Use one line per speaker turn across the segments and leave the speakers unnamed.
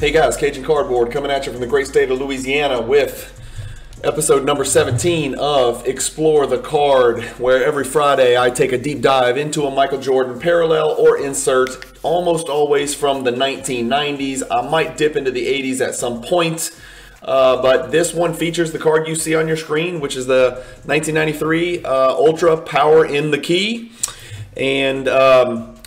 Hey guys, Cajun Cardboard coming at you from the great state of Louisiana with episode number 17 of Explore the Card, where every Friday I take a deep dive into a Michael Jordan parallel or insert, almost always from the 1990s. I might dip into the 80s at some point, but this one features the card you see on your screen, which is the 1993 Ultra Power in the Key. And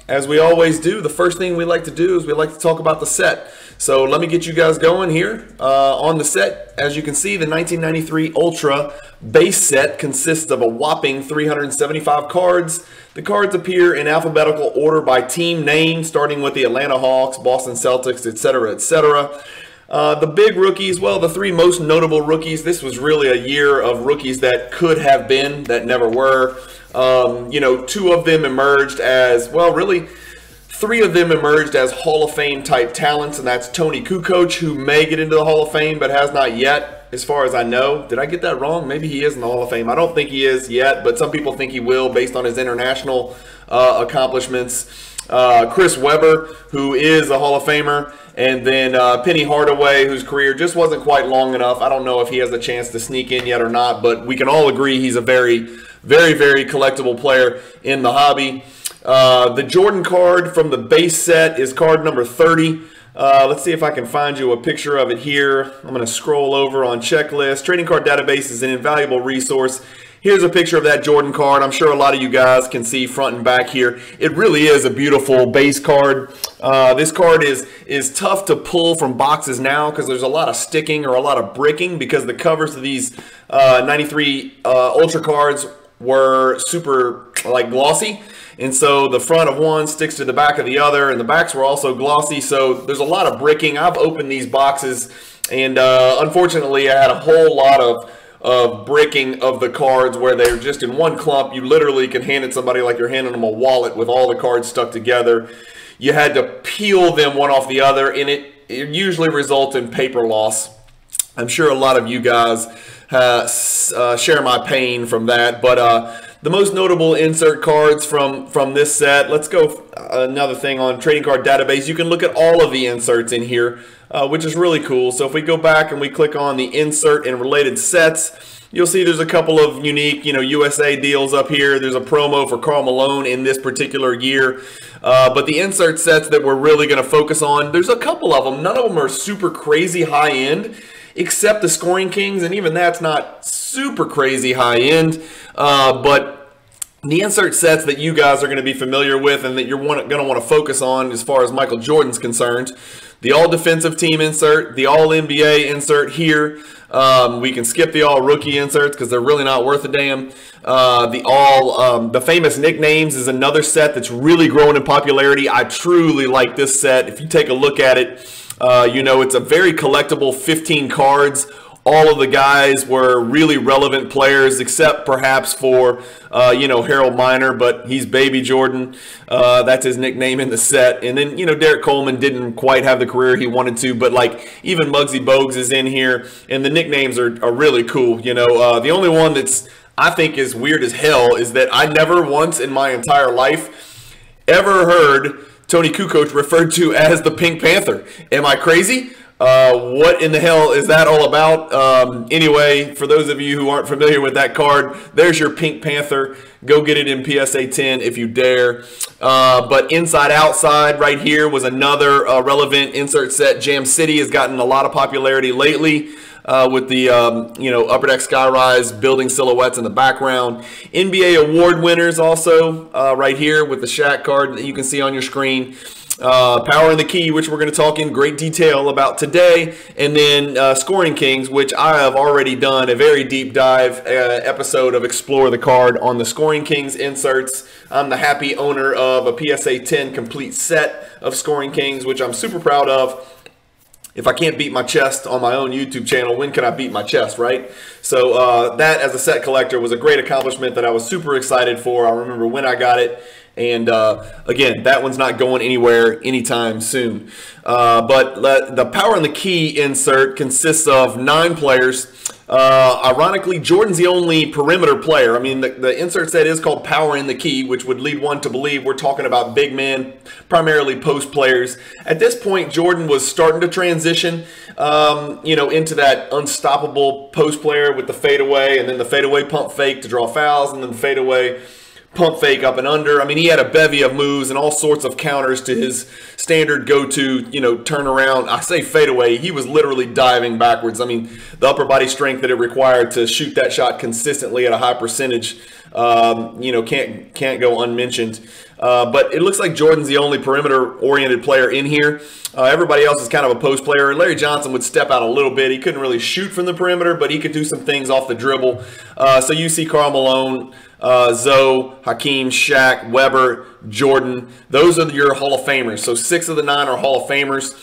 as we always do, the first thing we like to do is we like to talk about the set. So let me get you guys going here. On the set, as you can see, the 1993 Ultra base set consists of a whopping 375 cards. The cards appear in alphabetical order by team name, starting with the Atlanta Hawks, Boston Celtics, etc., etc. The big rookies, well, the three most notable rookies, this was really a year of rookies that could have been, that never were. You know, two of them emerged as, well, really, three of them emerged as Hall of Fame type talents, and that's Tony Kukoc, who may get into the Hall of Fame, but has not yet, as far as I know. Did I get that wrong? Maybe he is in the Hall of Fame. I don't think he is yet, but some people think he will based on his international accomplishments. Chris Webber, who is a Hall of Famer, and then Penny Hardaway, whose career just wasn't quite long enough. I don't know if he has a chance to sneak in yet or not, but we can all agree he's a very, very, very collectible player in the hobby. The Jordan card from the base set is card number 30. Let's see if I can find you a picture of it here. I'm going to scroll over on checklist. Trading card database is an invaluable resource. Here's a picture of that Jordan card. I'm sure a lot of you guys can see front and back here. It really is a beautiful base card. This card is tough to pull from boxes now because there's a lot of sticking or a lot of bricking because the covers of these 93 Ultra cards were super glossy. And so the front of one sticks to the back of the other, and the backs were also glossy, so there's a lot of bricking. I've opened these boxes, and unfortunately I had a whole lot of bricking of the cards where they're just in one clump. You literally can hand it to somebody like you're handing them a wallet with all the cards stuck together. You had to peel them one off the other, and it usually results in paper loss. I'm sure a lot of you guys share my pain from that, but the most notable insert cards from this set. Let's go another thing on trading card database. You can look at all of the inserts in here, which is really cool. So if we go back and we click on the insert and related sets, you'll see there's a couple of unique, USA deals up here. There's a promo for Karl Malone in this particular year. But the insert sets that we're really going to focus on, there's a couple of them. None of them are super crazy high end, except the Scoring Kings, and even that's not super crazy high end. But the insert sets that you guys are going to be familiar with and that you're going to want to focus on as far as Michael Jordan's concerned, the all-defensive team insert, the all-NBA insert here. We can skip the all-rookie inserts because they're really not worth a damn. The famous nicknames is another set that's really growing in popularity. I truly like this set. If you take a look at it, it's a very collectible 15 cards. All of the guys were really relevant players, except perhaps for, Harold Miner, but he's Baby Jordan. That's his nickname in the set. And then, Derek Coleman didn't quite have the career he wanted to, but even Muggsy Bogues is in here, and the nicknames are really cool. The only one that's, I think, is weird as hell is that I never once in my entire life ever heard Tony Kukoc referred to as the Pink Panther. Am I crazy? What in the hell is that all about? Anyway, for those of you who aren't familiar with that card, there's your Pink Panther. Go get it in PSA 10 if you dare. But Inside Outside right here was another relevant insert set. Jam City has gotten a lot of popularity lately with the Upper Deck Skyrise building silhouettes in the background. NBA award winners also right here with the Shaq card that you can see on your screen. Power in the Key, which we're going to talk in great detail about today, and then Scoring Kings, which I have already done a very deep dive episode of Explore the Card on the Scoring Kings inserts. I'm the happy owner of a PSA 10 complete set of Scoring Kings, which I'm super proud of. If I can't beat my chest on my own YouTube channel, when can I beat my chest, right? So that, as a set collector, was a great accomplishment that I was super excited for. I remember when I got it, And again, that one's not going anywhere anytime soon. But the Power in the Key insert consists of 9 players. Ironically, Jordan's the only perimeter player. I mean, the insert set is called Power in the Key, which would lead one to believe we're talking about big men, primarily post players. At this point, Jordan was starting to transition, into that unstoppable post player with the fadeaway, and then the fadeaway pump fake to draw fouls, and then the fadeaway pump fake up and under. I mean, he had a bevy of moves and all sorts of counters to his standard go-to, turn around. I say fadeaway. He was literally diving backwards. I mean, the upper body strength that it required to shoot that shot consistently at a high percentage, can't go unmentioned. But it looks like Jordan's the only perimeter-oriented player in here. Everybody else is kind of a post player. Larry Johnson would step out a little bit. He couldn't really shoot from the perimeter, but he could do some things off the dribble. So you see Karl Malone, Zoe, Hakeem, Shaq, Weber, Jordan. Those are your Hall of Famers. So 6 of the 9 are Hall of Famers.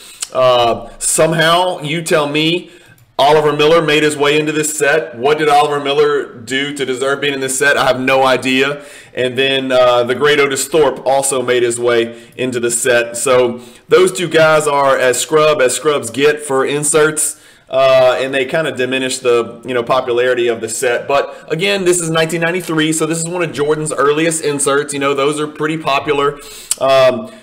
Somehow, you tell me, Oliver Miller made his way into this set. What did Oliver Miller do to deserve being in this set? I have no idea. And then the great Otis Thorpe also made his way into the set. So those 2 guys are as scrubs get for inserts. And they kind of diminish the popularity of the set. But again, this is 1993, so this is one of Jordan's earliest inserts. Those are pretty popular.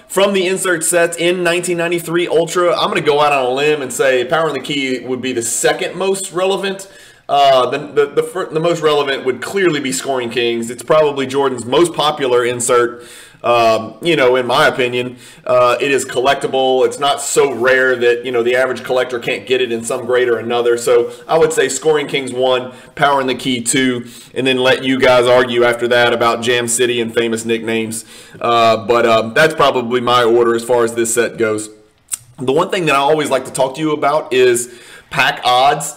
From the insert sets in 1993 Ultra, I'm going to go out on a limb and say Power in the Key would be the second most relevant. The most relevant would clearly be Scoring Kings. It's probably Jordan's most popular insert. In my opinion, it is collectible. It's not so rare that, the average collector can't get it in some grade or another. So I would say Scoring Kings 1, Power in the Key 2, and then let you guys argue after that about Jam City and famous nicknames. But that's probably my order as far as this set goes. The one thing that I always like to talk to you about is pack odds.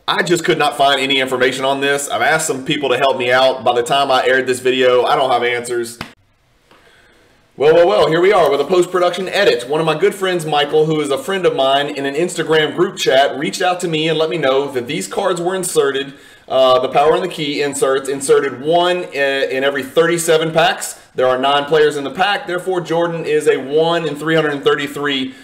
I just could not find any information on this. I've asked some people to help me out. By the time I aired this video, I don't have answers. Well, here we are with a post-production edit. One of my good friends, Michael, who is a friend of mine in an Instagram group chat, reached out to me and let me know that these cards were inserted, the Power in the Key inserts, inserted 1 in every 37 packs. There are 9 players in the pack, therefore Jordan is a 1 in 333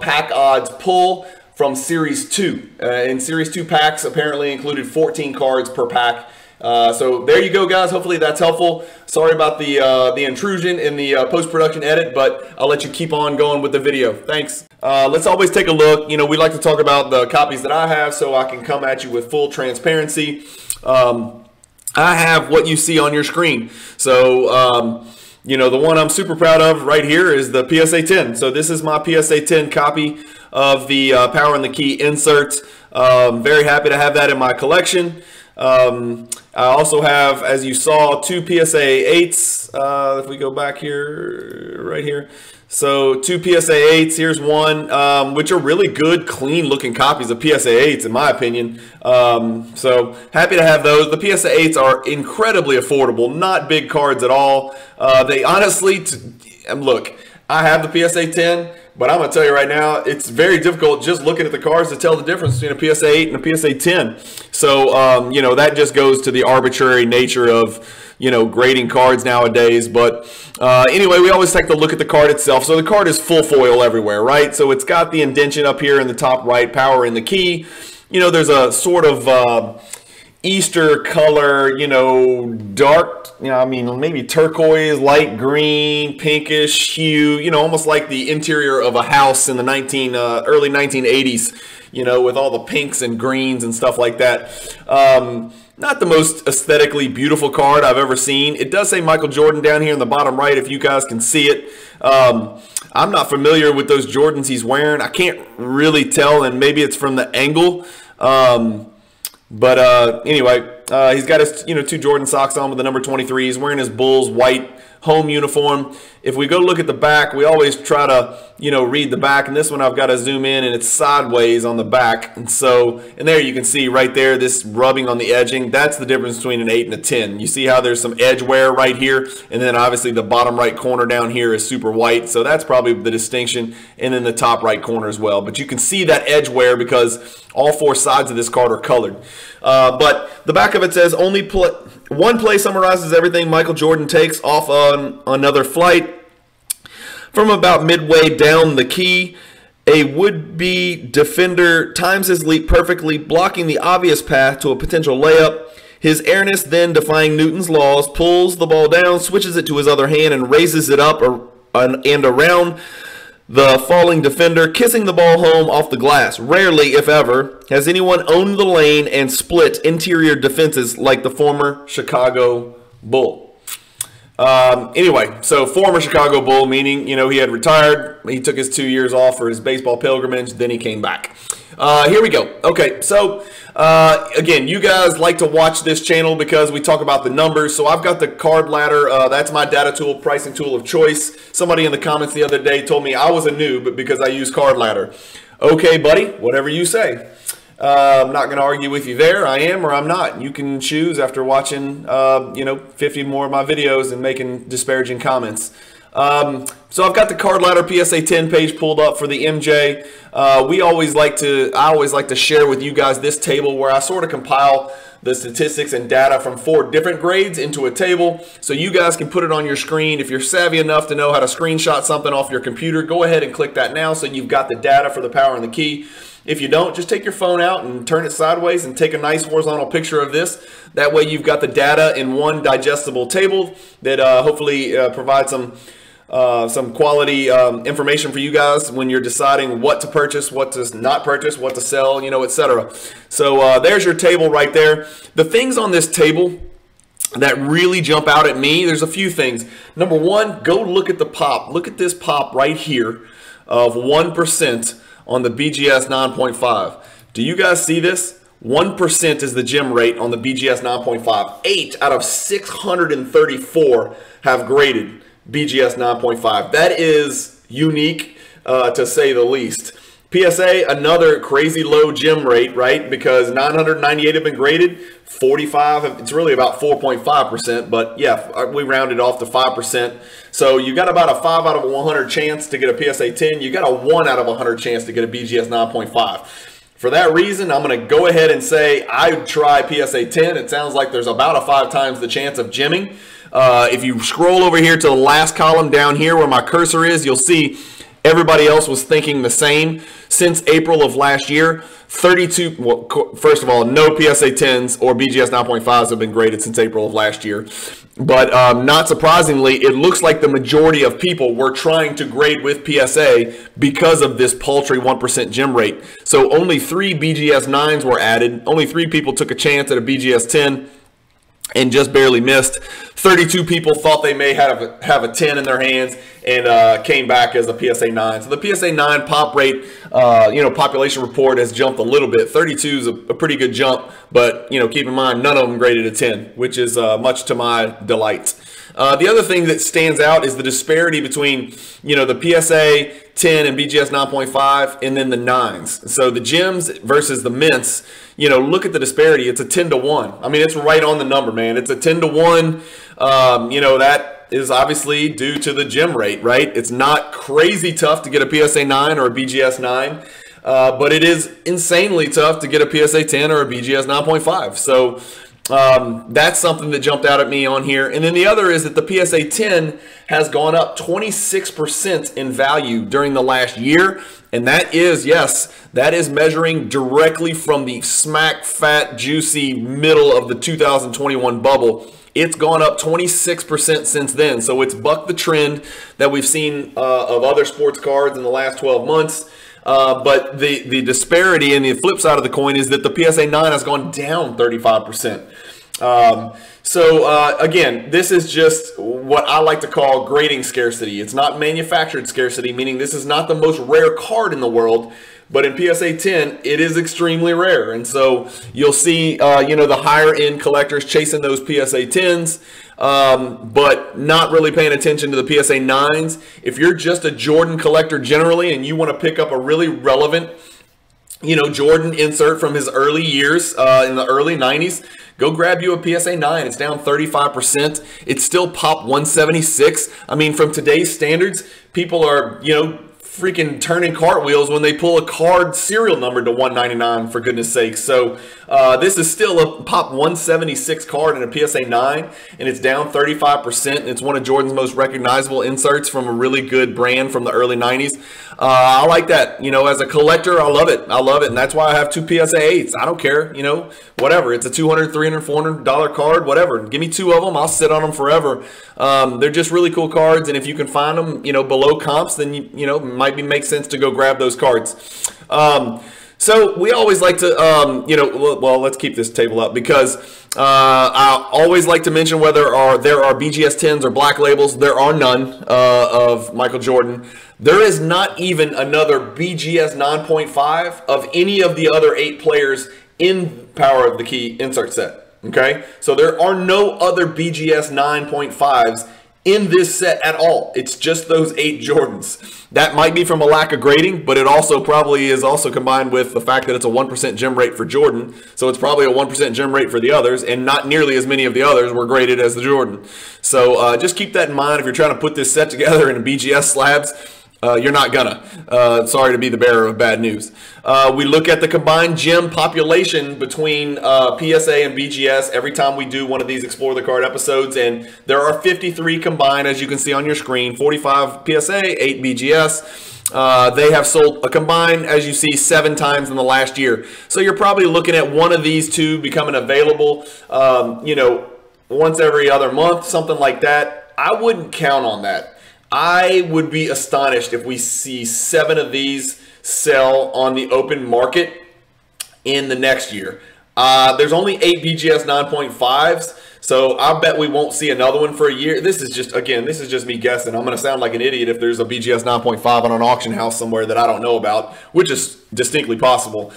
pack odds pull from Series 2. And Series 2 packs apparently included 14 cards per pack. So there you go, guys. Hopefully that's helpful. Sorry about the intrusion in the post-production edit, but I'll let you keep on going with the video. Thanks. Let's always take a look. We like to talk about the copies that I have so I can come at you with full transparency. I have what you see on your screen. So, the one I'm super proud of right here is the PSA 10. So this is my PSA 10 copy of the Power in the Key inserts. Very happy to have that in my collection. I also have, as you saw, 2 PSA 8s. If we go back here, right here. So 2 PSA 8s. Here's one, which are really good, clean-looking copies of PSA 8s, in my opinion. So happy to have those. The PSA 8s are incredibly affordable, not big cards at all. They honestly, look, I have the PSA 10. But I'm going to tell you right now, it's very difficult just looking at the cards to tell the difference between a PSA 8 and a PSA 10. So, that just goes to the arbitrary nature of, grading cards nowadays. But anyway, we always take to look at the card itself. So the card is full foil everywhere, right? So it's got the indentation up here in the top right, Power in the Key. There's a sort of Easter color, dark, maybe turquoise, light green, pinkish hue, almost like the interior of a house in the early 1980s, with all the pinks and greens and stuff like that. Not the most aesthetically beautiful card I've ever seen. It does say Michael Jordan down here in the bottom right, if you guys can see it. I'm not familiar with those Jordans he's wearing. I can't really tell, and maybe it's from the angle. But anyway, he's got his 2 Jordan socks on with the number 23. He's wearing his Bulls white home uniform. If we go look at the back, we always try to read the back, and this one I've got to zoom in and it's sideways on the back. And there you can see right there this rubbing on the edging. That's the difference between an 8 and a 10. You see how there's some edge wear right here, and then obviously the bottom right corner down here is super white, so that's probably the distinction, and then the top right corner as well. But you can see that edge wear because all 4 sides of this card are colored. But the back of it says, one play summarizes everything Michael Jordan takes off on another flight. From about midway down the key, a would-be defender times his leap perfectly, blocking the obvious path to a potential layup. His airness, then defying Newton's laws, pulls the ball down, switches it to his other hand, and raises it up and around the falling defender, kissing the ball home off the glass. Rarely, if ever, has anyone owned the lane and split interior defenses like the former Chicago Bull. Anyway, so former Chicago Bull, meaning, you know, he had retired. He took his 2 years off for his baseball pilgrimage. Then he came back. Here we go. Okay, so again, you guys like to watch this channel because we talk about the numbers. So I've got the card ladder. That's my data tool, pricing tool of choice. Somebody in the comments the other day told me I was a noob because I use card ladder. Okay, buddy, whatever you say. I'm not going to argue with you there. I am or I'm not. You can choose after watching, 50 more of my videos and making disparaging comments. So I've got the card ladder PSA 10 page pulled up for the MJ. I always like to share with you guys this table where I sort of compile the statistics and data from 4 different grades into a table so you guys can put it on your screen. If you're savvy enough to know how to screenshot something off your computer, go ahead and click that now so you've got the data for the power and the key. If you don't, just take your phone out and turn it sideways and take a nice horizontal picture of this. That way you've got the data in one digestible table that hopefully provides some quality information for you guys when you're deciding what to purchase, what to not purchase, what to sell, etc. So there's your table right there. The things on this table that really jump out at me, there's a few things. Number one, go look at the pop. Look at this pop right here of 1% on the BGS 9.5. Do you guys see this? 1% is the gem rate on the BGS 9.5. 8 out of 634 have graded BGS 9.5. That is unique to say the least. PSA, another crazy low gem rate, right? Because 998 have been graded, 45, it's really about 4.5%, but yeah, we rounded off to 5%. So you got about a 5 out of 100 chance to get a PSA 10. You got a 1 out of 100 chance to get a BGS 9.5. For that reason, I'm going to go ahead and say I would try PSA 10. It sounds like there's about a 5 times the chance of gemming. If you scroll over here to the last column down here where my cursor is, you'll see everybody else was thinking the same. Since April of last year, 32, well, first of all, no PSA 10s or BGS 9.5s have been graded since April of last year. But not surprisingly, it looks like the majority of people were trying to grade with PSA because of this paltry 1% gem rate. So only 3 BGS 9s were added. Only 3 people took a chance at a BGS 10 and just barely missed. 32 people thought they may have a 10 in their hands and came back as a PSA 9. So the PSA 9 pop rate, population report has jumped a little bit. 32 is a pretty good jump, but keep in mind none of them graded a 10, which is much to my delight. The other thing that stands out is the disparity between the PSA 10 and BGS 9.5 and then the 9s. So the gems versus the mints, look at the disparity. It's a 10 to 1. I mean, it's right on the number, man. It's a 10 to 1. That is obviously due to the gem rate, right? It's not crazy tough to get a PSA 9 or a BGS 9, but it is insanely tough to get a PSA 10 or a BGS 9.5. So that's something that jumped out at me on here. And then the other is that the PSA 10 has gone up 26% in value during the last year. And that is, yes, that is measuring directly from the smack fat juicy middle of the 2021 bubble. It's gone up 26% since then. So it's bucked the trend that we've seen of other sports cards in the last 12 months. But the disparity and the flip side of the coin is that the PSA 9 has gone down 35%. Again, this is just what I like to call grading scarcity. It's not manufactured scarcity, meaning this is not the most rare card in the world. But in PSA 10, it is extremely rare. And so you'll see, the higher end collectors chasing those PSA 10s, but not really paying attention to the PSA 9s. If you're just a Jordan collector generally and you want to pick up a really relevant, Jordan insert from his early years in the early 90s, go grab you a PSA 9. It's down 35%. It's still pop 176. I mean, from today's standards, people are, freaking turning cartwheels when they pull a card serial number to 199, for goodness sake. So this is still a Pop 176 card in a PSA 9, and it's down 35%. It's one of Jordan's most recognizable inserts from a really good brand from the early 90s. I like that. You know, as a collector, I love it. I love it, and that's why I have two PSA 8s. I don't care, you know, whatever. It's a $200, $300, $400 card, whatever. Give me two of them. I'll sit on them forever. They're just really cool cards, and if you can find them, you know, below comps, then, you know, might make sense to go grab those cards. So we always like to, you know, well, let's keep this table up because I always like to mention whether there are BGS 10s or black labels. There are none of Michael Jordan. There is not even another BGS 9.5 of any of the other 8 players in Power of the Key insert set. Okay, so there are no other BGS 9.5s in this set at all. It's just those 8 Jordans. That might be from a lack of grading, but it also probably is also combined with the fact that it's a 1% gem rate for Jordan. So it's probably a 1% gem rate for the others, and not nearly as many of the others were graded as the Jordan. So just keep that in mind if you're trying to put this set together in a BGS slabs. You're not gonna. Sorry to be the bearer of bad news. We look at the combined gem population between PSA and BGS every time we do one of these Explore the Card episodes, and there are 53 combined, as you can see on your screen, 45 PSA, 8 BGS. They have sold a combined, as you see, 7 times in the last year. So you're probably looking at one of these two becoming available, you know, once every other month, something like that. I wouldn't count on that. I would be astonished if we see 7 of these sell on the open market in the next year. There's only 8 BGS 9.5s, so I bet we won't see another one for a year. This is just, again, this is just me guessing. I'm going to sound like an idiot if there's a BGS 9.5 on an auction house somewhere that I don't know about, which is distinctly possible.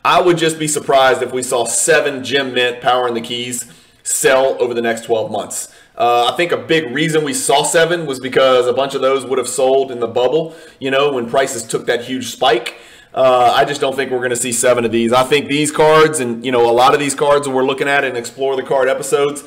I would just be surprised if we saw 7 Gem Mint Power in the Keys sell over the next 12 months. I think a big reason we saw 7 was because a bunch of those would have sold in the bubble, you know, when prices took that huge spike. I just don't think we're going to see 7 of these. I think these cards and, you know, a lot of these cards that we're looking at in Explore the Card episodes,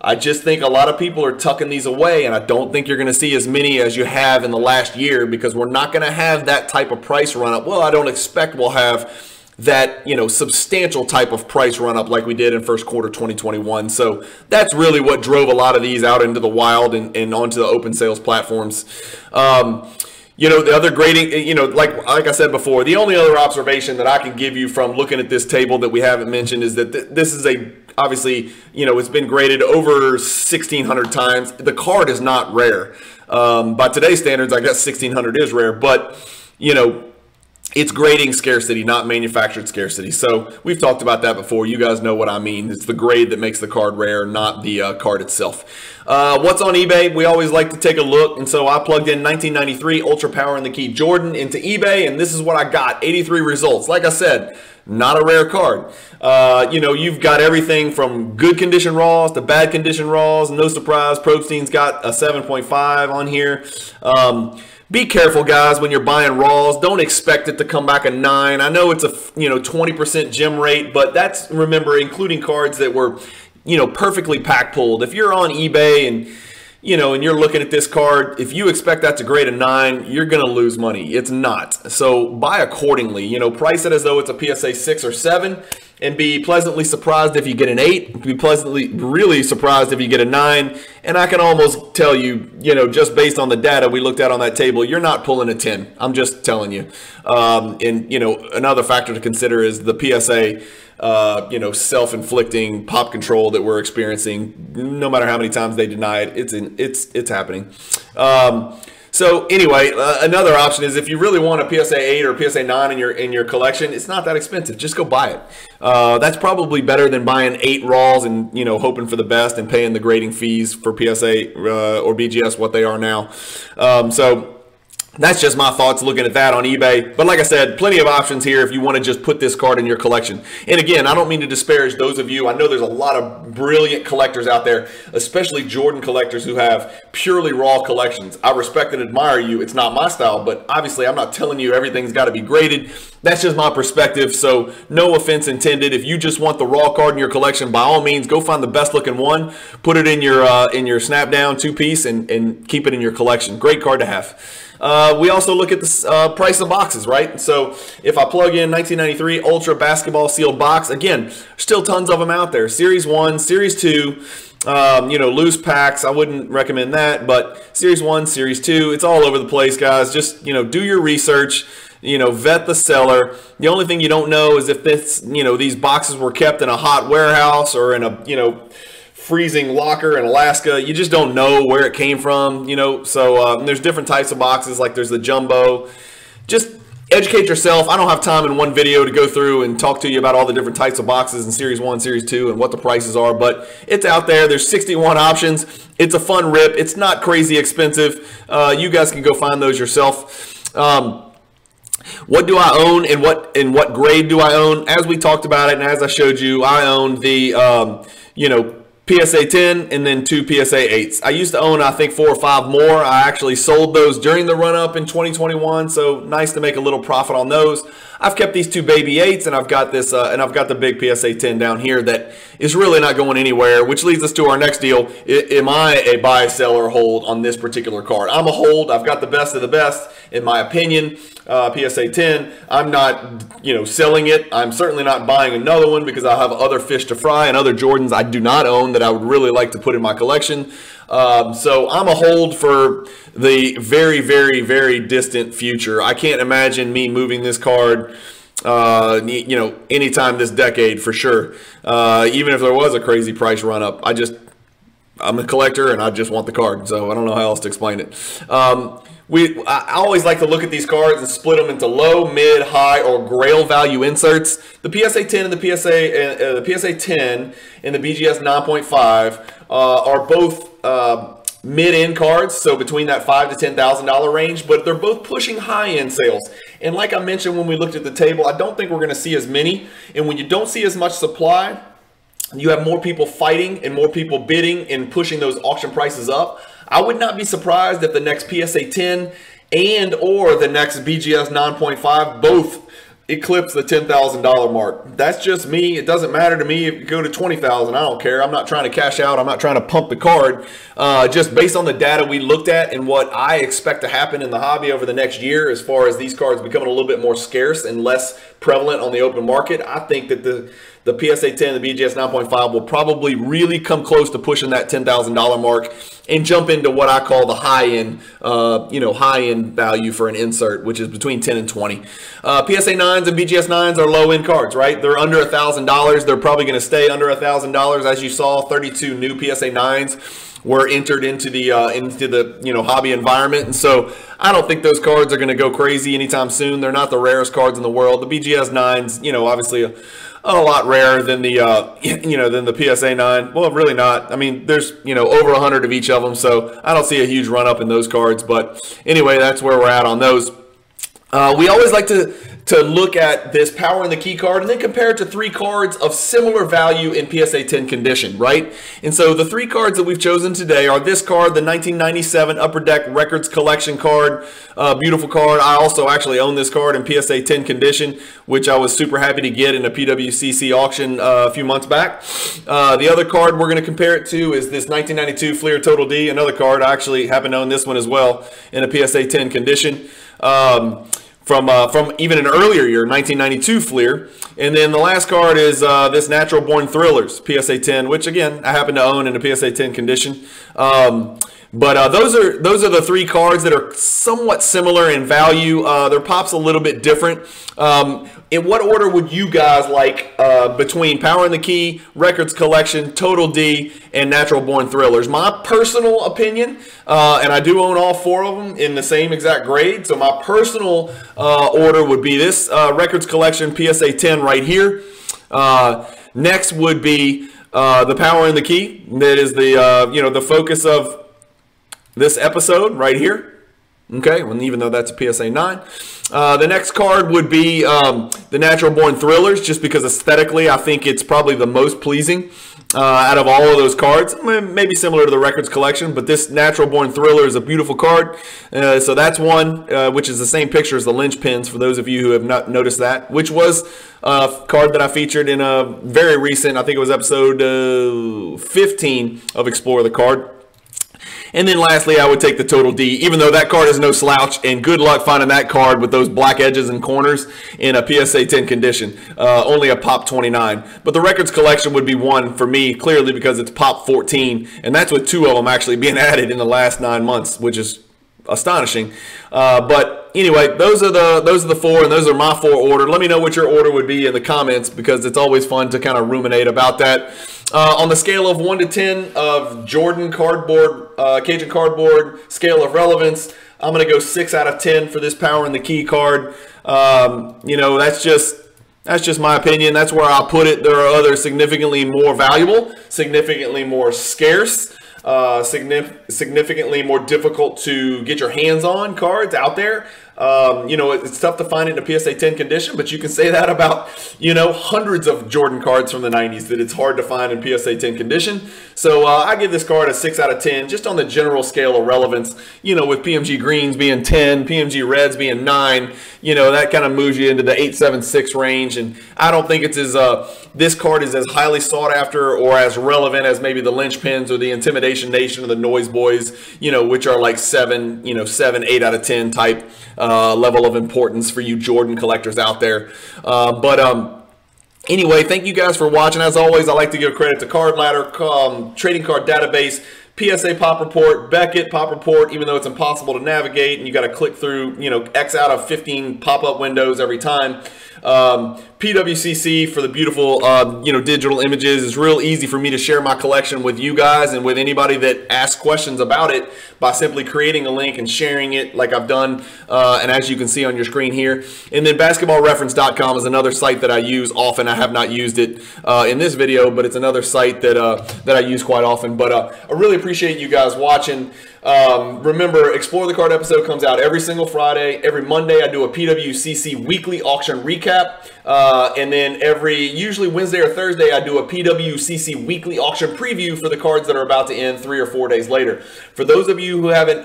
I just think a lot of people are tucking these away, and I don't think you're going to see as many as you have in the last year because we're not going to have that type of price run up. Well, I don't expect we'll have that, you know, substantial type of price run up like we did in first quarter 2021. So that's really what drove a lot of these out into the wild and onto the open sales platforms. You know, the other grading, you know, like I said before, the only other observation that I can give you from looking at this table that we haven't mentioned is that this is obviously, you know, it's been graded over 1,600 times. The card is not rare. By today's standards, I guess 1,600 is rare, but, you know, it's grading scarcity, not manufactured scarcity. So we've talked about that before. You guys know what I mean. It's the grade that makes the card rare, not the card itself. What's on eBay? We always like to take a look. And so I plugged in 1993 Ultra Power in the Key Jordan into eBay, and this is what I got. 83 results. Like I said, not a rare card. You know, you've got everything from good condition raws to bad condition raws. No surprise, Probstein's got a 7.5 on here. Be careful, guys, when you're buying raws. Don't expect it to come back a 9. I know it's a 20% gem rate, but that's, remember, including cards that were, you know, perfectly pack pulled. If you're on eBay and, you know, and you're looking at this card, if you expect that to grade a 9, you're going to lose money. It's not. So buy accordingly. You know, price it as though it's a PSA 6 or 7. And be pleasantly surprised if you get an 8. Be pleasantly really surprised if you get a 9. And I can almost tell you, you know, just based on the data we looked at on that table, you're not pulling a 10. I'm just telling you. And, you know, another factor to consider is the PSA, you know, self-inflicting pop control that we're experiencing. No matter how many times they deny it, it's happening. So anyway, another option is if you really want a PSA 8 or PSA 9 in your collection, it's not that expensive. Just go buy it. That's probably better than buying 8 raws and, you know, hoping for the best and paying the grading fees for PSA or BGS what they are now. So that's just my thoughts looking at that on eBay. But like I said, plenty of options here if you want to just put this card in your collection. And again, I don't mean to disparage those of you. I know there's a lot of brilliant collectors out there, especially Jordan collectors who have purely raw collections. I respect and admire you. It's not my style, but obviously I'm not telling you everything's got to be graded. That's just my perspective, so no offense intended. If you just want the raw card in your collection, by all means, go find the best looking one, put it in your snap down 2-piece and keep it in your collection. Great card to have. We also look at the price of boxes, right? So if I plug in 1993 Ultra Basketball Sealed Box, again, still tons of them out there. Series 1, Series 2, loose packs, I wouldn't recommend that, but Series 1, Series 2, it's all over the place, guys. Just, do your research. Vet the seller. The only thing you don't know is if these boxes were kept in a hot warehouse or in a, freezing locker in Alaska. You just don't know where it came from, So there's different types of boxes, like there's the jumbo. Just educate yourself. I don't have time in one video to go through and talk to you about all the different types of boxes in Series 1, Series 2, and what the prices are, but it's out there. There's 61 options. It's a fun rip. It's not crazy expensive. You guys can go find those yourself. What do I own and what grade do I own? As we talked about it and as I showed you, I own the PSA 10 and then 2 PSA 8s. I used to own, I think, 4 or 5 more. I actually sold those during the run-up in 2021, so nice to make a little profit on those. I've kept these 2 baby 8s, and I've got this, and I've got the big PSA 10 down here that is really not going anywhere, which leads us to our next deal. Am I a buy, sell, or hold on this particular card? I'm a hold. I've got the best of the best, in my opinion. PSA 10. I'm not, selling it. I'm certainly not buying another one because I have other fish to fry and other Jordans I do not own that I would really like to put in my collection. So I'm a hold for the very, very, very distant future. I can't imagine me moving this card, anytime this decade for sure. Even if there was a crazy price run up, I'm a collector and I just want the card. So I don't know how else to explain it. I always like to look at these cards and split them into low, mid, high, or grail value inserts. The PSA 10 and the PSA 10 and the BGS 9.5 are both mid-end cards, so between that $5,000 to $10,000 range, but they're both pushing high-end sales. And like I mentioned when we looked at the table, I don't think we're going to see as many. And when you don't see as much supply, you have more people fighting and more people bidding and pushing those auction prices up. I would not be surprised if the next PSA 10 and or the next BGS 9.5 both eclipse the $10,000 mark. That's just me. It doesn't matter to me if you go to $20,000. I don't care. I'm not trying to cash out. I'm not trying to pump the card. Just based on the data we looked at and what I expect to happen in the hobby over the next year as far as these cards becoming a little bit more scarce and less prevalent on the open market, I think that the PSA 10 and the BGS 9.5 will probably really come close to pushing that $10,000 mark and jump into what I call the high-end, high-end value for an insert, which is between 10 and 20. PSA 9s and BGS 9s are low-end cards, right? They're under $1,000. They're probably going to stay under $1,000. As you saw, 32 new PSA 9s were entered into the hobby environment, and so I don't think those cards are going to go crazy anytime soon. They're not the rarest cards in the world. The BGS 9s, obviously a lot rarer than the than the PSA 9. Well, really not. I mean, there's over 100 of each of them, so I don't see a huge run up in those cards. But anyway, that's where we're at on those. We always like to look at this power in the key card and then compare it to 3 cards of similar value in PSA 10 condition, right? And so the 3 cards that we've chosen today are this card, the 1997 Upper Deck Records Collection card, beautiful card. I also actually own this card in PSA 10 condition, which I was super happy to get in a PWCC auction a few months back. The other card we're going to compare it to is this 1992 Fleer Total D, another card. I actually happen to own this one as well in a PSA 10 condition. From even an earlier year, 1992 Fleer. And then the last card is this Natural Born Thrillers PSA 10, which again I happen to own in a PSA 10 condition. But those are the 3 cards that are somewhat similar in value. Their pop's a little bit different. In what order would you guys like between Power in the Key, Records Collection, Total D, and Natural Born Thrillers? My personal opinion, and I do own all 4 of them in the same exact grade, so my personal order would be this Records Collection PSA 10 right here. Next would be the Power in the Key. That is the the focus of this episode right here. Okay, well, even though that's a PSA 9. The next card would be the Natural Born Thrillers, just because aesthetically I think it's probably the most pleasing out of all of those cards. Maybe similar to the Records Collection, but this Natural Born Thriller is a beautiful card. So that's one, which is the same picture as the linchpins, for those of you who have not noticed that, which was a card that I featured in a very recent, I think it was episode 15 of Explore the Card. And then lastly, I would take the Total D, even though that card is no slouch, and good luck finding that card with those black edges and corners in a PSA 10 condition. Only a Pop 29. But the Records collection would be one for me, clearly because it's Pop 14, and that's with 2 of them actually being added in the last 9 months, which is astonishing. But anyway, those are the 4, and those are my 4 order. Let me know what your order would be in the comments, because it's always fun to kind of ruminate about that. On the scale of 1 to 10 of Jordan cardboard, Cajun cardboard scale of relevance, I'm going to go 6 out of 10 for this Power and the Key card. You know, that's just my opinion. That's where I'll put it. There are others significantly more valuable, significantly more scarce, significantly more difficult to get your hands on cards out there. You know, it's tough to find it in a PSA 10 condition, but you can say that about, you know, hundreds of Jordan cards from the 90s that it's hard to find in PSA 10 condition. So I give this card a 6 out of 10, just on the general scale of relevance, you know, with PMG greens being 10, PMG reds being 9, you know, that kind of moves you into the 8, 7, 6 range. And I don't think it's as, this card is as highly sought after or as relevant as maybe the Lynchpins or the Intimidation Nation or the Noise Boys, you know, which are like 7, 8 out of 10 type level of importance for you Jordan collectors out there. Anyway, thank you guys for watching. As always, I like to give credit to Card Ladder, Trading Card Database, PSA Pop Report, Beckett Pop Report, even though it's impossible to navigate and you got to click through, you know, X out of 15 pop-up windows every time. PWCC for the beautiful, you know, digital images. It's real easy for me to share my collection with you guys and with anybody that asks questions about it by simply creating a link and sharing it like I've done, and as you can see on your screen here. And then basketballreference.com is another site that I use often. I have not used it in this video, but it's another site that that I use quite often. But I really appreciate you guys watching. Remember, Explore the Card episode comes out every single Friday. Every Monday, I do a PWCC Weekly Auction recap. And then usually Wednesday or Thursday, I do a PWCC Weekly Auction preview for the cards that are about to end 3 or 4 days later. For those of you who haven't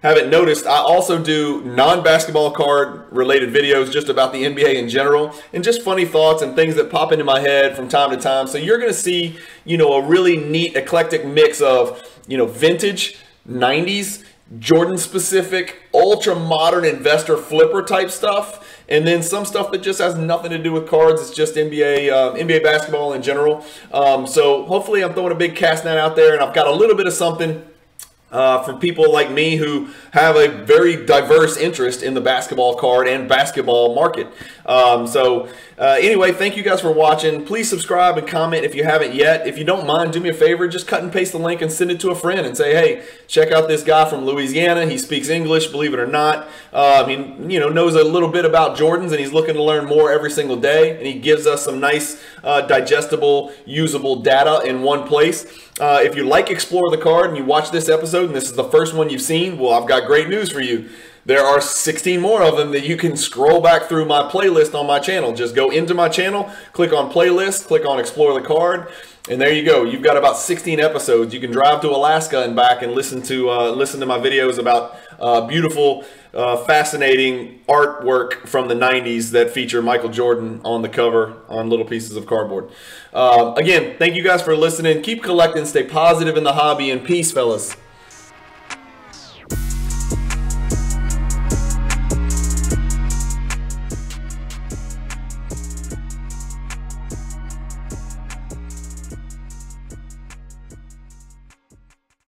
noticed, I also do non-basketball card related videos just about the NBA in general, and just funny thoughts and things that pop into my head from time to time. So you're going to see, you know, a really neat eclectic mix of, you know, vintage, 90s, Jordan specific, ultra modern investor flipper type stuff, and then some stuff that just has nothing to do with cards. It's just NBA basketball in general. So hopefully I'm throwing a big cast net out there, and I've got a little bit of something for people like me who have a very diverse interest in the basketball card and basketball market. Anyway, thank you guys for watching. Please subscribe and comment if you haven't yet. If you don't mind, do me a favor, just cut and paste the link and send it to a friend and say, hey, check out this guy from Louisiana. He speaks English, believe it or not. He knows a little bit about Jordans, and he's looking to learn more every single day. And he gives us some nice, digestible, usable data in one place. If you like Explore the Card and you watch this episode and this is the first one you've seen, well, I've got great news for you. There are 16 more of them that you can scroll back through my playlist on my channel. Just go into my channel, click on playlist, click on Explore the Card, and there you go. You've got about 16 episodes. You can drive to Alaska and back and listen to my videos about beautiful, fascinating artwork from the 90s that feature Michael Jordan on the cover on little pieces of cardboard. Again, thank you guys for listening. Keep collecting, stay positive in the hobby, and peace, fellas.